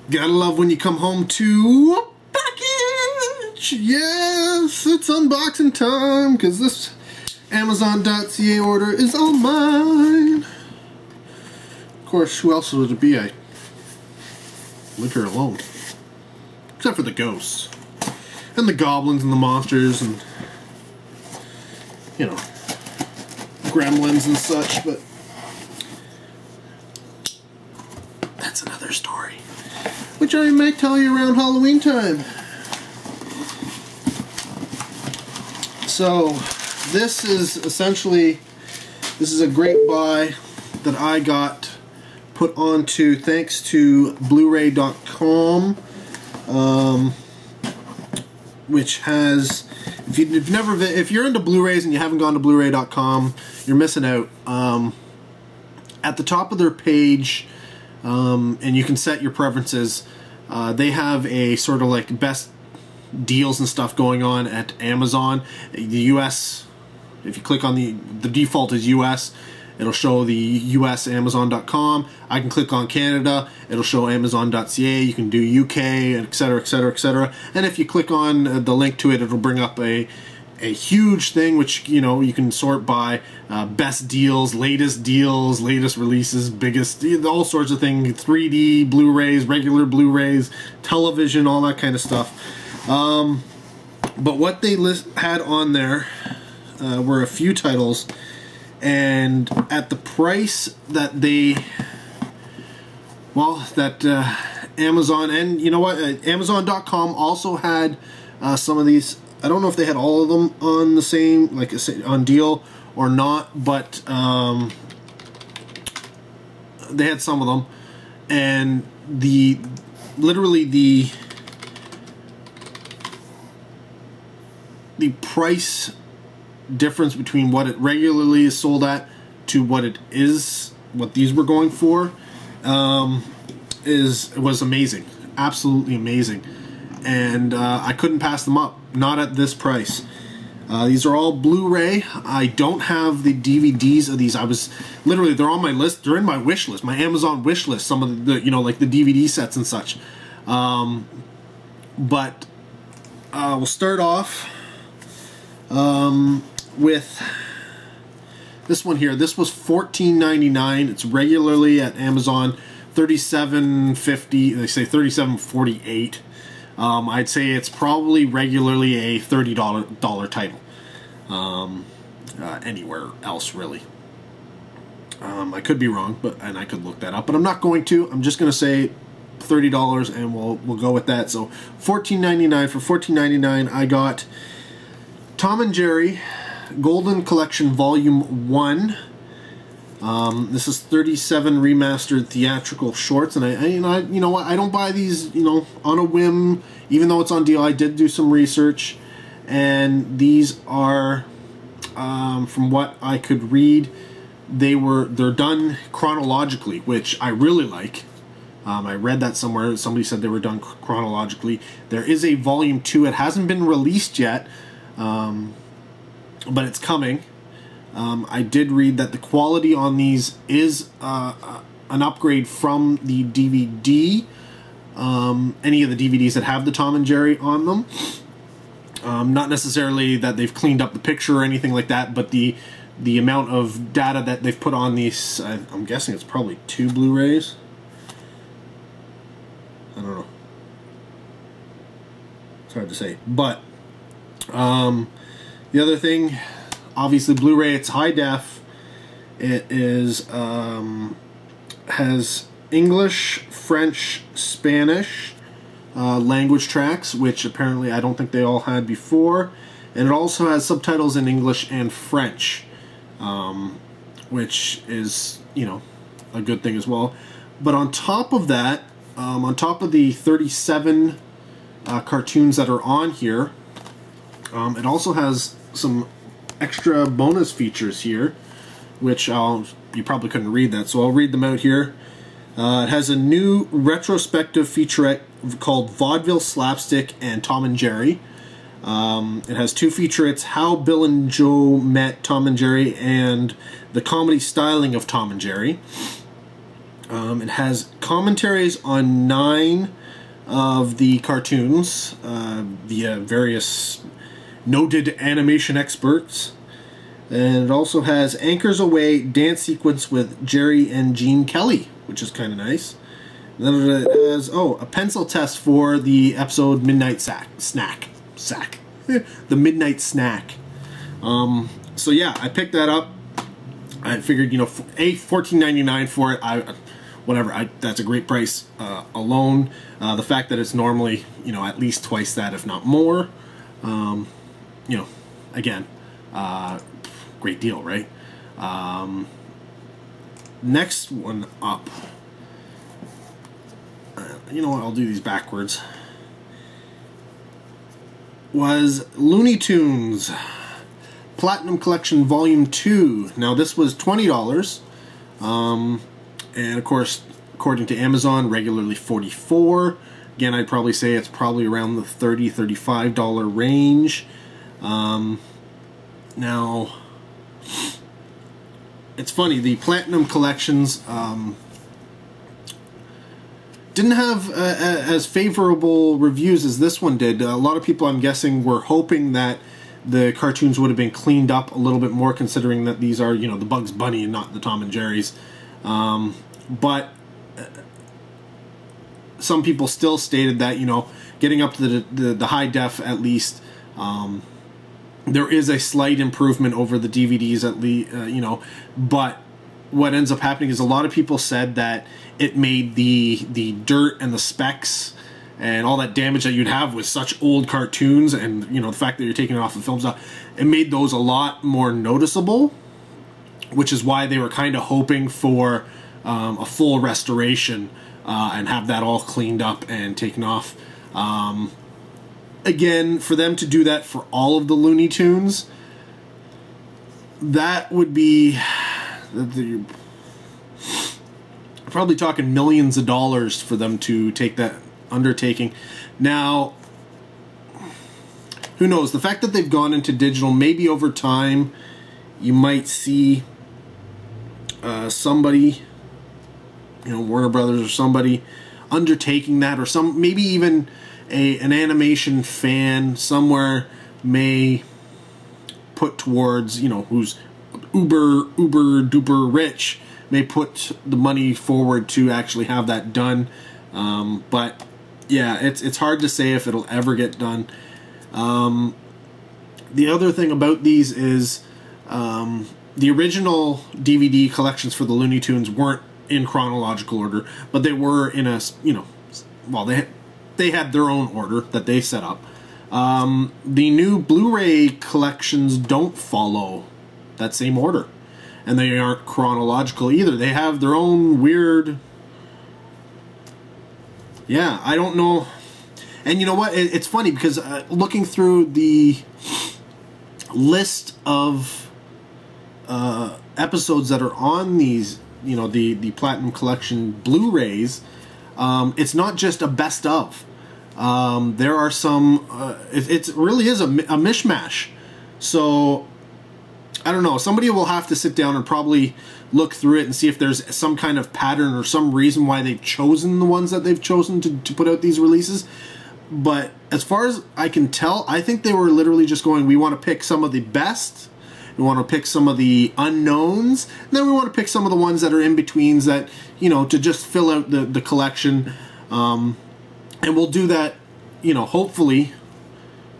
Gotta love when you come home to a package. Yes, it's unboxing time because this Amazon.ca order is all mine. Of course, who else would it be? I live here alone. Except for the ghosts. And the goblins and the monsters and, you know, gremlins and such, but that's another story, which I might tell you around Halloween time. So, this is essentially, this is a great buy that I got put onto thanks to Blu-ray.com, which has, if you're into Blu-rays and you haven't gone to Blu-ray.com, you're missing out. At the top of their page, and you can set your preferences, they have a sort of like best deals and stuff going on at Amazon. The US, if you click on the default is US, it'll show the US Amazon.com. I can click on Canada, it'll show Amazon.ca. You can do UK, etc, etc, etc. And if you click on the link to it, it'll bring up a huge thing, which, you know, you can sort by best deals, latest releases, biggest, all sorts of things, 3D Blu-rays, regular Blu-rays, television, all that kind of stuff. But what they had on there were a few titles, and at the price that Amazon, and you know what, Amazon.com also had some of these. I don't know if they had all of them on the same, like on deal or not, but they had some of them, and literally the price difference between what it regularly is sold at to what these were going for was amazing, absolutely amazing, and I couldn't pass them up. Not at this price. These are all Blu-ray. I don't have the DVDs of these. They're on my list. They're in my wish list, my Amazon wish list. Some of the, you know, like the DVD sets and such. But we'll start off with this one here. This was $14.99. It's regularly at Amazon $37.50. They say $37.48. I'd say it's probably regularly a $30 title. Anywhere else, really. I could be wrong, and I could look that up, but I'm not going to. I'm just going to say $30, and we'll go with that. So $14.99. For $14.99, I got Tom and Jerry Golden Collection Volume 1. This is 37 remastered theatrical shorts, and I you know what, I don't buy these, you know, on a whim. Even though it's on deal, I did do some research, and these are, from what I could read, they're done chronologically, which I really like. I read that somewhere. Somebody said they were done chronologically. There is a Volume 2. It hasn't been released yet, but it's coming. I did read that the quality on these is an upgrade from the DVD. Any of the DVDs that have the Tom and Jerry on them. Not necessarily that they've cleaned up the picture or anything like that, but the amount of data that they've put on these, I'm guessing it's probably 2 Blu-rays. I don't know. It's hard to say. But the other thing, obviously Blu-ray, it's high def. It is has English, French, Spanish language tracks, which apparently I don't think they all had before, and it also has subtitles in English and French, which is, you know, a good thing as well. But on top of that, on top of the 37 cartoons that are on here, it also has some extra bonus features here, which you probably couldn't read that, so I'll read them out here. It has a new retrospective featurette called Vaudeville Slapstick and Tom and Jerry. It has 2 featurettes, How Bill and Joe Met Tom and Jerry and the Comedy Styling of Tom and Jerry. It has commentaries on 9 of the cartoons via various noted animation experts. And it also has Anchors Away dance sequence with Jerry and Gene Kelly, which is kind of nice. And then it has, a pencil test for the episode Midnight Snack. The Midnight Snack. So yeah, I picked that up. I figured, $14.99 for it. That's a great price alone. The fact that it's normally, at least twice that, if not more. Again, great deal, right? Next one up. You know what? I'll do these backwards. Was Looney Tunes Platinum Collection Volume 2. Now, this was $20. And, of course, according to Amazon, regularly $44. Again, I'd probably say it's probably around the $30, $35 range. Now, it's funny, the Platinum Collections didn't have as favorable reviews as this one did. A lot of people, I'm guessing, were hoping that the cartoons would have been cleaned up a little bit more, considering that these are, the Bugs Bunny and not the Tom and Jerry's. But some people still stated that, getting up to the high def at least, there is a slight improvement over the DVDs at least, but what ends up happening is a lot of people said that it made the dirt and the specks and all that damage that you'd have with such old cartoons, and the fact that you're taking it off the film stuff, it made those a lot more noticeable, which is why they were kind of hoping for a full restoration and have that all cleaned up and taken off. Again, for them to do that for all of the Looney Tunes, that would be probably talking millions of dollars for them to take that undertaking. Now, who knows? The fact that they've gone into digital, maybe over time you might see somebody, Warner Brothers or somebody undertaking that, or maybe even an animation fan somewhere may put towards, who's uber duper rich, may put the money forward to actually have that done. But yeah, it's hard to say if it'll ever get done. The other thing about these is the original DVD collections for the Looney Tunes weren't in chronological order, but they were in a, they had their own order that they set up. The new Blu-ray collections don't follow that same order, and they aren't chronological either. They have their own weird... Yeah, I don't know. And you know what? It's funny because looking through the list of episodes that are on these, the Platinum Collection Blu-rays, it's not just a best of. There are some... it really is a mishmash. So, I don't know. Somebody will have to sit down and probably look through it and see if there's some kind of pattern or some reason why they've chosen the ones that they've chosen to put out these releases. But as far as I can tell, I think they were literally just going, we want to pick some of the best, we want to pick some of the unknowns, and then we want to pick some of the ones that are in-betweens that, to just fill out the collection. And we'll do that, hopefully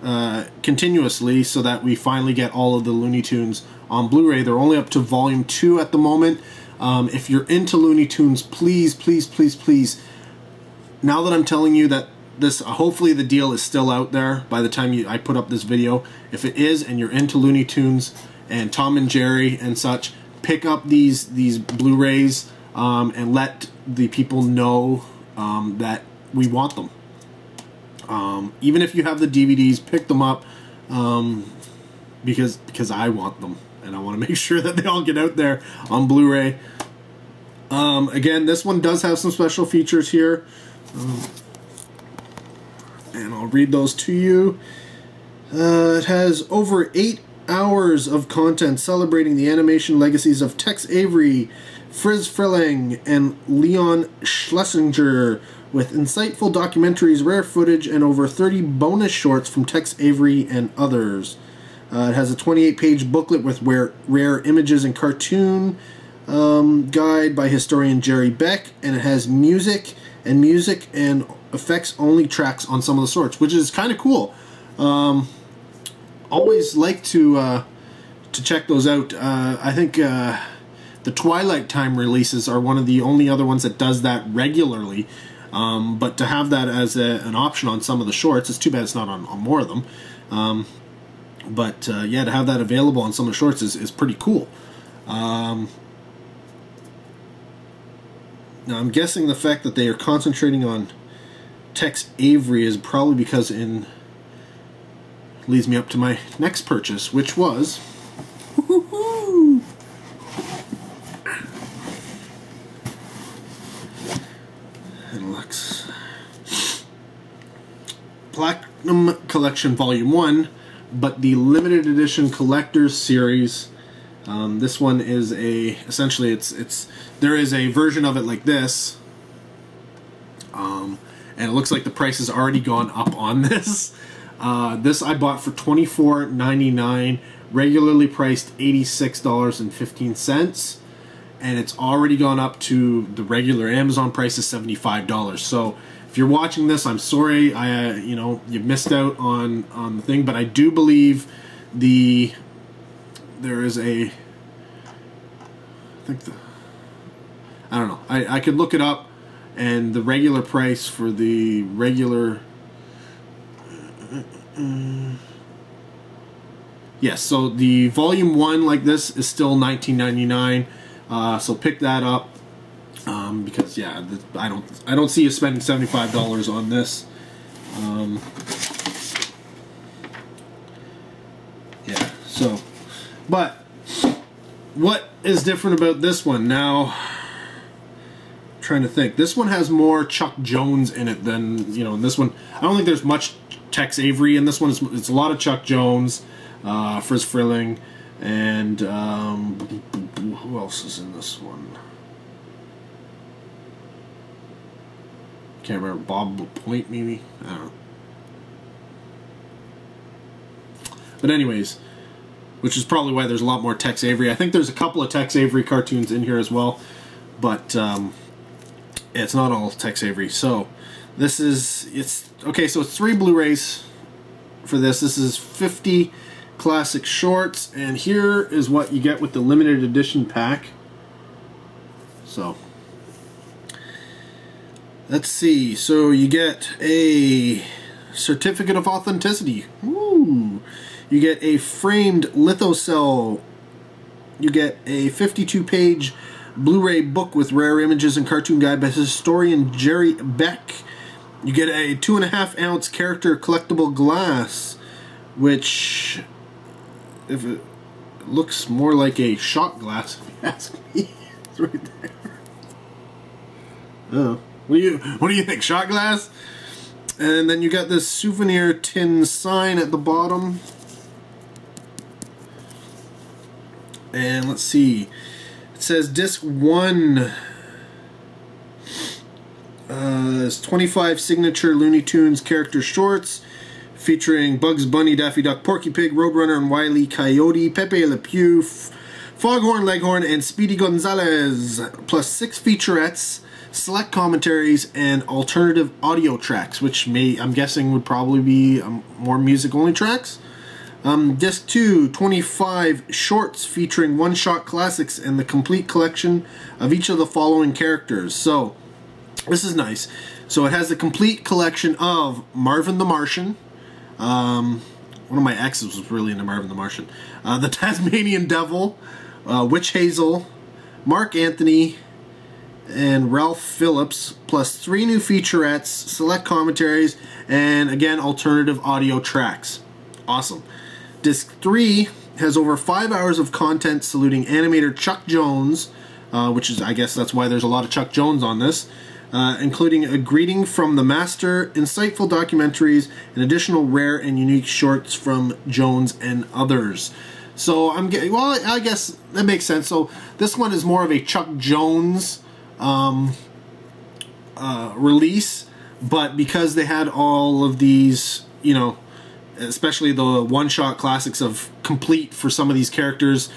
continuously, so that we finally get all of the Looney Tunes on Blu-ray. They're only up to Volume 2 at the moment. If you're into Looney Tunes, please, please, please, please, now that I'm telling you that this, hopefully the deal is still out there by the time I put up this video. If it is, and you're into Looney Tunes and Tom and Jerry and such, pick up these Blu-rays and let the people know that we want them. Even if you have the DVDs, pick them up because I want them, and I want to make sure that they all get out there on Blu-ray. Again, this one does have some special features here, and I'll read those to you. It has over 8 hours of content celebrating the animation legacies of Tex Avery, Friz Freleng, and Leon Schlesinger, with insightful documentaries, rare footage, and over 30 bonus shorts from Tex Avery and others. It has a 28-page booklet with rare images and cartoon guide by historian Jerry Beck, and it has music and effects-only tracks on some of the sorts, which is kind of cool. Always like to check those out. I think the Twilight Time releases are one of the only other ones that does that regularly. But to have that as an option on some of the shorts, it's too bad it's not on more of them. But yeah, to have that available on some of the shorts is pretty cool. Now, I'm guessing the fact that they are concentrating on Tex Avery is probably because leads me up to my next purchase, which was Platinum Collection Volume 1, but the limited edition collector's series. This one is essentially there is a version of it like this, and it looks like the price has already gone up on this. This I bought for $24.99, regularly priced $86.15, and it's already gone up to the regular Amazon price of $75. So if you're watching this, I'm sorry, you missed out on the thing, but I do believe there is I don't know. I could look it up, and the regular price for the regular. Yes, so the volume 1 like this is still $19.99. So pick that up, because yeah, I don't see you spending $75 on this. Yeah. So, but what is different about this one now? I'm trying to think. This one has more Chuck Jones in it than this one. I don't think there's much Tex Avery in this one. It's a lot of Chuck Jones, Friz Freleng, and who else is in this one? Can't remember. Bob LaPointe, maybe? I don't know. But anyways, which is probably why there's a lot more Tex Avery. I think there's a couple of Tex Avery cartoons in here as well, but it's not all Tex Avery. So it's 3 Blu-rays for this. This is 50 classic shorts, and here is what you get with the limited edition pack. So let's see. So you get a certificate of authenticity. Ooh. You get a framed lithocell. You get a 52-page Blu-ray book with rare images and cartoon guide by historian Jerry Beck. You get a 2.5-ounce character collectible glass, which, if it looks more like a shot glass, if you ask me, it's right there. Oh, what do you think? Shot glass? And then you got this souvenir tin sign at the bottom. And let's see. It says disc 1. It's 25 signature Looney Tunes character shorts featuring Bugs Bunny, Daffy Duck, Porky Pig, Roadrunner, and Wile E. Coyote, Pepe Le Pew, Foghorn Leghorn, and Speedy Gonzales, plus 6 featurettes, select commentaries, and alternative audio tracks, which I'm guessing would probably be more music-only tracks. Disc 2, 25 shorts featuring one-shot classics and the complete collection of each of the following characters. So, this is nice. So it has the complete collection of Marvin the Martian. One of my exes was really into Marvin the Martian. The Tasmanian Devil, Witch Hazel, Mark Anthony, and Ralph Phillips, plus 3 new featurettes, select commentaries, and again, alternative audio tracks. Awesome. Disc 3 has over 5 hours of content saluting animator Chuck Jones, which is, I guess that's why there's a lot of Chuck Jones on this, including a greeting from the master, insightful documentaries, and additional rare and unique shorts from Jones and others. So I'm getting, well, I guess that makes sense. So this one is more of a Chuck Jones release, but because they had all of these, you know, especially the one-shot classics of Complete for some of these characters,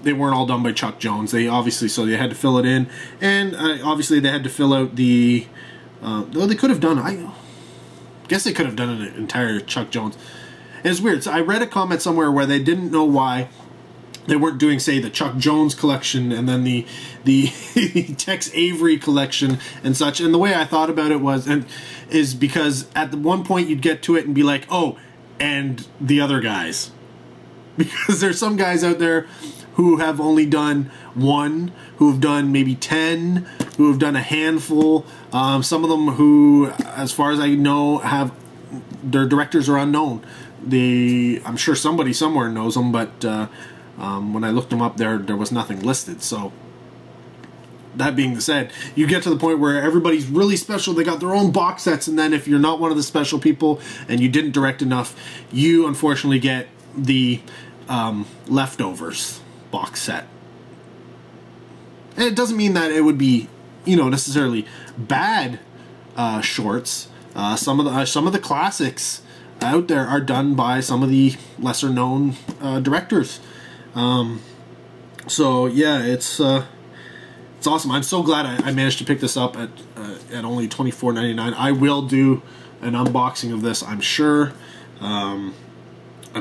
they weren't all done by Chuck Jones. They obviously, so they had to fill it in, and obviously they had to fill out the. Though they could have done, I guess they could have done an entire Chuck Jones. And it's weird. So I read a comment somewhere where they didn't know why they weren't doing, say, the Chuck Jones collection and then the Tex Avery collection and such. And the way I thought about it is because at the one point you'd get to it and be like, oh, and the other guys. Because there's some guys out there who have only done one, who have done maybe 10, who have done a handful. Some of them who, as far as I know, have their directors are unknown. I'm sure somebody somewhere knows them, but when I looked them up, there was nothing listed. So that being said, you get to the point where everybody's really special. They got their own box sets, and then if you're not one of the special people and you didn't direct enough, you unfortunately get the leftovers box set. And it doesn't mean that it would be, you know, necessarily bad shorts. Some of the classics out there are done by some of the lesser known directors. So yeah, it's awesome. I'm so glad I managed to pick this up at only $24.99. I will do an unboxing of this, I'm sure. I'm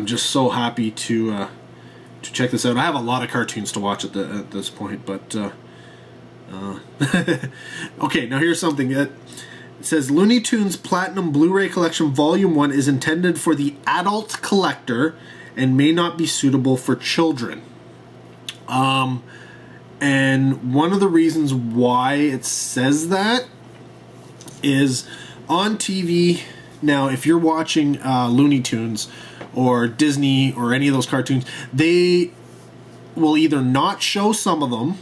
just so happy to check this out. I have a lot of cartoons to watch at this point, but okay, now here's something that it says Looney Tunes Platinum Blu-ray Collection Volume 1 is intended for the adult collector and may not be suitable for children. And one of the reasons why it says that is on TV. Now, if you're watching Looney Tunes or Disney or any of those cartoons, they will either not show some of them,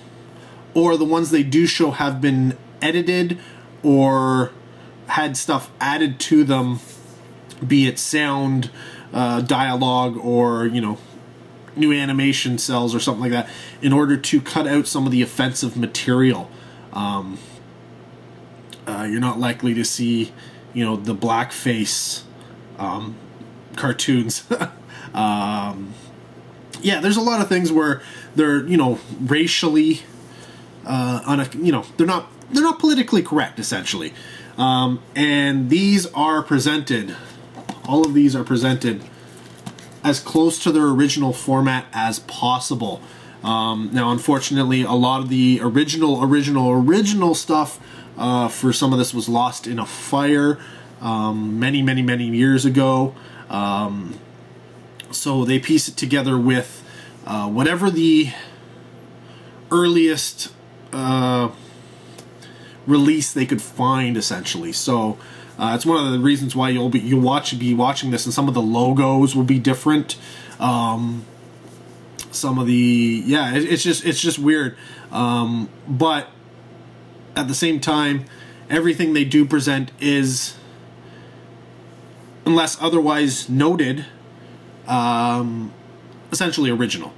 or the ones they do show have been edited or had stuff added to them, be it sound, dialogue, or, you know, new animation cells or something like that, in order to cut out some of the offensive material. You're not likely to see, you know, the blackface cartoons. Yeah, there's a lot of things where they're, you know, racially they're not politically correct, essentially. And these are presented, all of these are presented as close to their original format as possible. Now, unfortunately, a lot of the original stuff for some of this was lost in a fire many years ago. So they piece it together with whatever the earliest release they could find, essentially. So it's one of the reasons why you'll be watching this, and some of the logos will be different. Some of the it's just weird. But at the same time, everything they do present is, unless otherwise noted, essentially original.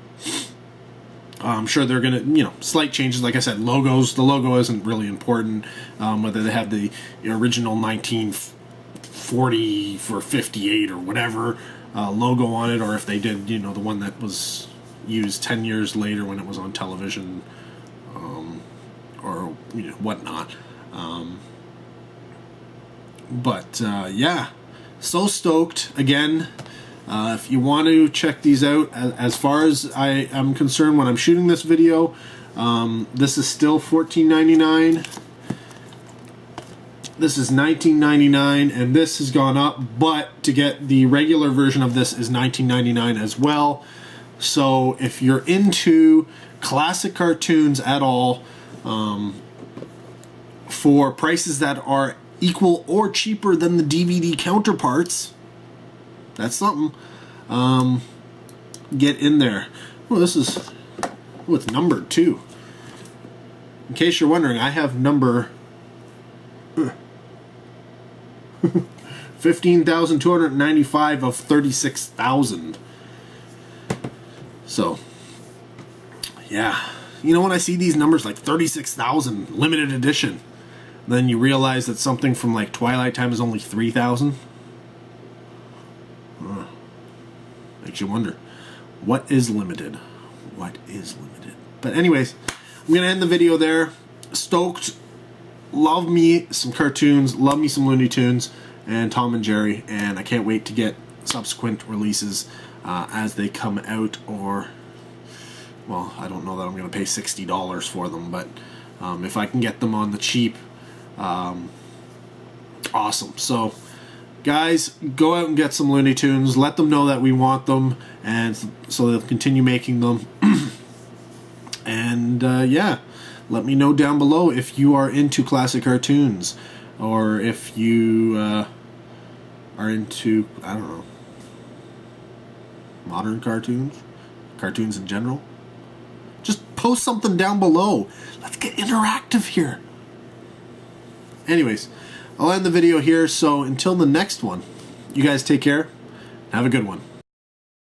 I'm sure they're gonna, you know, slight changes. Like I said, logos. The logo isn't really important. Whether they have the original 1940 for 58 or whatever logo on it, or if they did, you know, the one that was used 10 years later when it was on television, or, you know, whatnot. But yeah, so stoked again. If you want to check these out, as far as I am concerned, when I'm shooting this video, this is still $14.99. This is $19.99, and this has gone up, but to get the regular version of this is $19.99 as well. So if you're into classic cartoons at all, for prices that are equal or cheaper than the DVD counterparts, that's something. Get in there. Well, it's numbered too. In case you're wondering, I have number 15,295 of 36,000. So, yeah. You know, when I see these numbers like 36,000 limited edition, then you realize that something from like Twilight Time is only 3,000. Makes you wonder, what is limited? What is limited? But anyways, I'm going to end the video there. Stoked. Love me some cartoons. Love me some Looney Tunes and Tom and Jerry. And I can't wait to get subsequent releases as they come out. Or, well, I don't know that I'm going to pay $60 for them. But if I can get them on the cheap, awesome. So, guys, go out and get some Looney Tunes. Let them know that we want them, and so they'll continue making them. And yeah, let me know down below if you are into classic cartoons, or if you are into, I don't know, modern cartoons in general. Just post something down below. Let's get interactive here. Anyways, I'll end the video here, so until the next one, you guys take care. Have a good one.